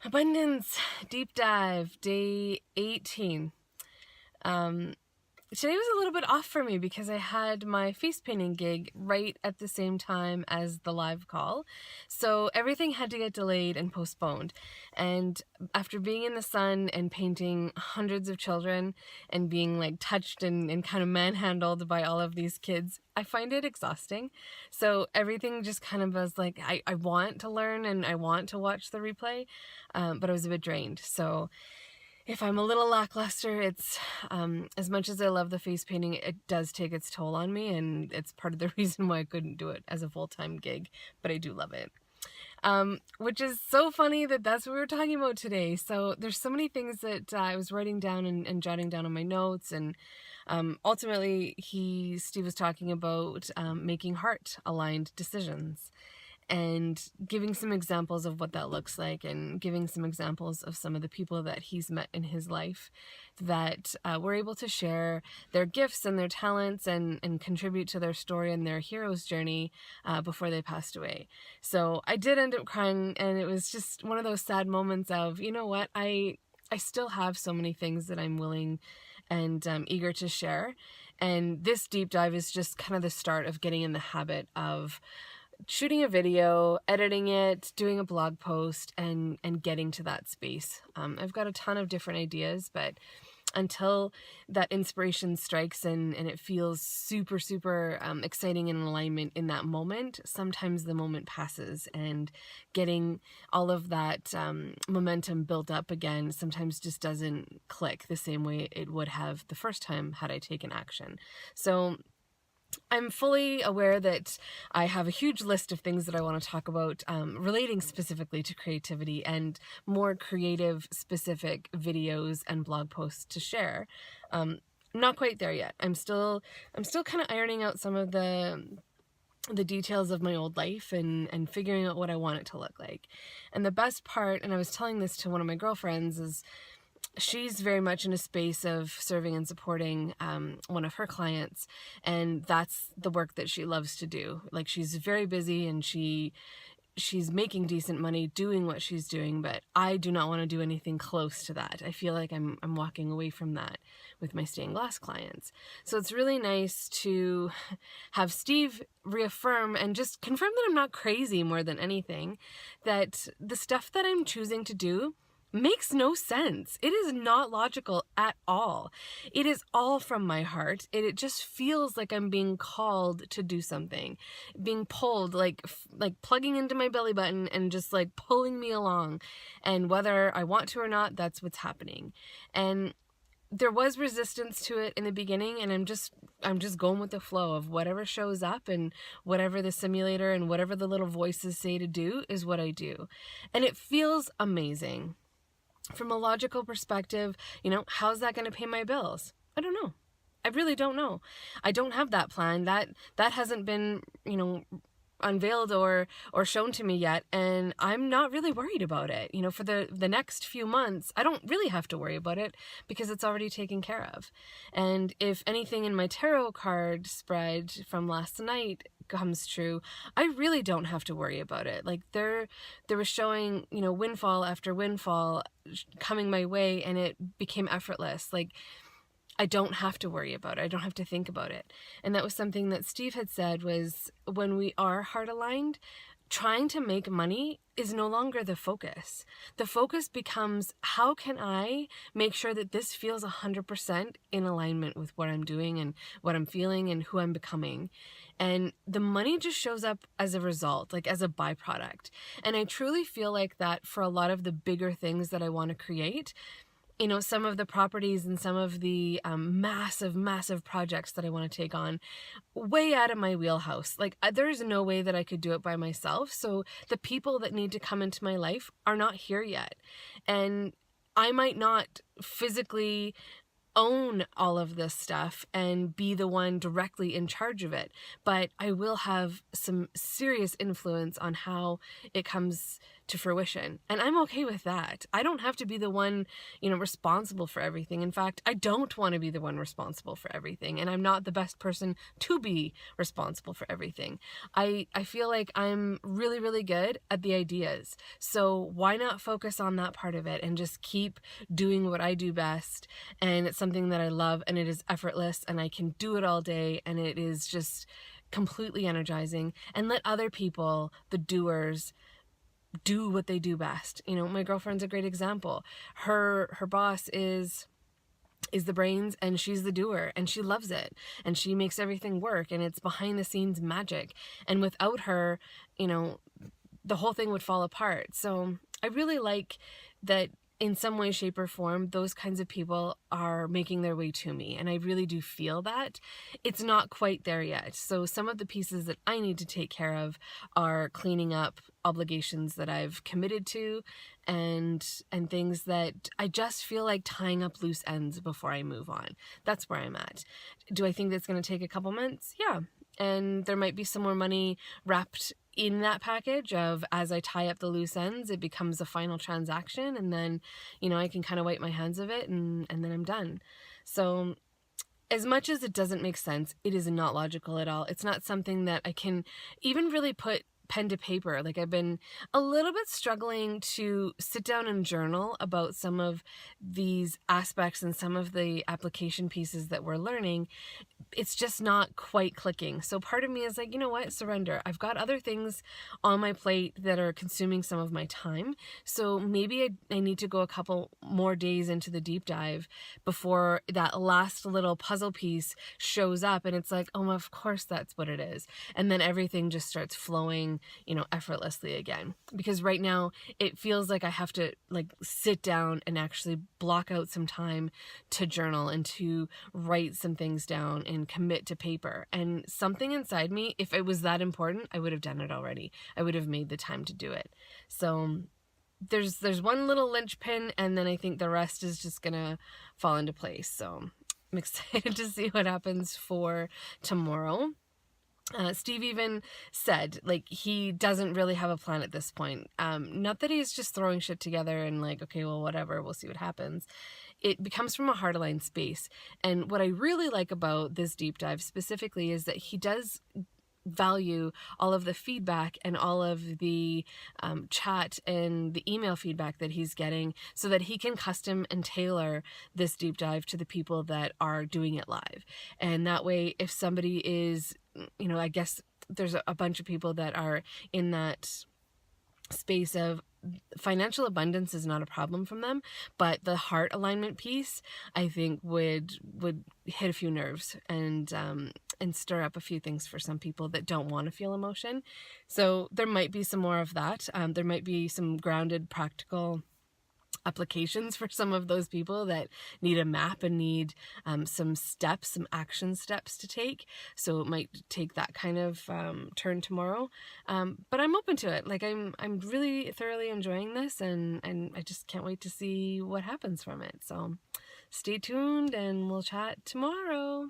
Abundance Deep Dive, day 18. Today was a little bit off for me because I had my face painting gig right at the same time as the live call. So everything had to get delayed and postponed. And after being in the sun and painting hundreds of children and being like touched and kind of manhandled by all of these kids, I find it exhausting. So everything just kind of was like, I want to learn and I want to watch the replay, but I was a bit drained. So if I'm a little lackluster, it's as much as I love the face painting, it does take its toll on me, and it's part of the reason why I couldn't do it as a full-time gig, but I do love it. Which is so funny that that's what we were talking about today. So there's so many things that I was writing down and jotting down on my notes, and ultimately Steve was talking about making heart-aligned decisions and giving some examples of what that looks like, and giving some examples of some of the people that he's met in his life that were able to share their gifts and their talents and contribute to their story and their hero's journey before they passed away. So I did end up crying, and it was just one of those sad moments of, you know what, I still have so many things that I'm willing and eager to share. And this deep dive is just kind of the start of getting in the habit of shooting a video, editing it, doing a blog post, and getting to that space. I've got a ton of different ideas, but until that inspiration strikes and it feels super, super exciting and in alignment in that moment, sometimes the moment passes, and getting all of that momentum built up again sometimes just doesn't click the same way it would have the first time had I taken action. So I'm fully aware that I have a huge list of things that I want to talk about relating specifically to creativity, and more creative specific videos and blog posts to share. Not quite there yet. I'm still kind of ironing out some of the details of my old life and figuring out what I want it to look like. And the best part, and I was telling this to one of my girlfriends, is she's very much in a space of serving and supporting one of her clients, and that's the work that she loves to do. Like, she's very busy and she's making decent money doing what she's doing, but I do not want to do anything close to that. I feel like I'm walking away from that with my stained glass clients. So it's really nice to have Steve reaffirm and just confirm that I'm not crazy more than anything, that the stuff that I'm choosing to do makes no sense. It is not logical at all. It is all from my heart. It just feels like I'm being called to do something, being pulled, like plugging into my belly button and just like pulling me along. And whether I want to or not, that's what's happening. And there was resistance to it in the beginning, and I'm just going with the flow of whatever shows up, and whatever the simulator and whatever the little voices say to do is what I do. And it feels amazing. From a logical perspective, how's that going to pay my bills? I don't know. I really don't know. I don't have that plan. That hasn't been, unveiled or shown to me yet, and I'm not really worried about it. For the next few months, I don't really have to worry about it because it's already taken care of. And if anything in my tarot card spread from last night comes true, I really don't have to worry about it. Like, there was showing, windfall after windfall coming my way, and it became effortless. Like, I don't have to worry about it. I don't have to think about it. And that was something that Steve had said, was when we are heart aligned, trying to make money is no longer the focus. The focus becomes, how can I make sure that this feels 100% in alignment with what I'm doing and what I'm feeling and who I'm becoming? And the money just shows up as a result, like as a byproduct. And I truly feel like that for a lot of the bigger things that I want to create. Some of the properties and some of the massive projects that I want to take on, way out of my wheelhouse. Like, there's no way that I could do it by myself. So the people that need to come into my life are not here yet. And I might not physically own all of this stuff and be the one directly in charge of it, but I will have some serious influence on how it comes to fruition. And I'm okay with that. I don't have to be the one, responsible for everything. In fact, I don't want to be the one responsible for everything. And I'm not the best person to be responsible for everything. I feel like I'm really, really good at the ideas. So why not focus on that part of it and just keep doing what I do best? And it's something that I love, and it is effortless, and I can do it all day, and it is just completely energizing. And let other people, the doers, do what they do best. My girlfriend's a great example. Her boss is the brains, and she's the doer, and she loves it, and she makes everything work, and it's behind the scenes magic. And without her, the whole thing would fall apart. So I really like that in some way, shape, or form, those kinds of people are making their way to me. And I really do feel that. It's not quite there yet. So some of the pieces that I need to take care of are cleaning up obligations that I've committed to, and things that I just feel like tying up loose ends before I move on. That's where I'm at. Do I think that's going to take a couple months? Yeah. And there might be some more money wrapped in that package of, as I tie up the loose ends, it becomes a final transaction, and then, I can kind of wipe my hands of it, and then I'm done. So as much as it doesn't make sense, it is not logical at all. It's not something that I can even really put pen to paper. Like, I've been a little bit struggling to sit down and journal about some of these aspects and some of the application pieces that we're learning. It's just not quite clicking. So part of me is like, you know what, surrender. I've got other things on my plate that are consuming some of my time. So maybe I need to go a couple more days into the deep dive before that last little puzzle piece shows up. And it's like, oh, of course that's what it is. And then everything just starts flowing, effortlessly again. Because right now it feels like I have to sit down and actually block out some time to journal and to write some things down and commit to paper. And something inside me, if it was that important, I would have done it already. I would have made the time to do it. So there's one little linchpin, and then I think the rest is just gonna fall into place. So I'm excited to see what happens for tomorrow. Steve even said, he doesn't really have a plan at this point. Not that he's just throwing shit together and okay, well, whatever, we'll see what happens. It becomes from a heart-aligned space. And what I really like about this deep dive specifically is that he does value all of the feedback and all of the chat and the email feedback that he's getting, so that he can custom and tailor this deep dive to the people that are doing it live. And that way, if somebody is, I guess there's a bunch of people that are in that space of financial abundance is not a problem from them, but the heart alignment piece, I think, would hit a few nerves and stir up a few things for some people that don't want to feel emotion. So there might be some more of that. There might be some grounded, practical applications for some of those people that need a map and need some action steps to take. So it might take that kind of turn tomorrow. But I'm open to it. I'm really thoroughly enjoying this, and I just can't wait to see what happens from it. So stay tuned, and we'll chat tomorrow.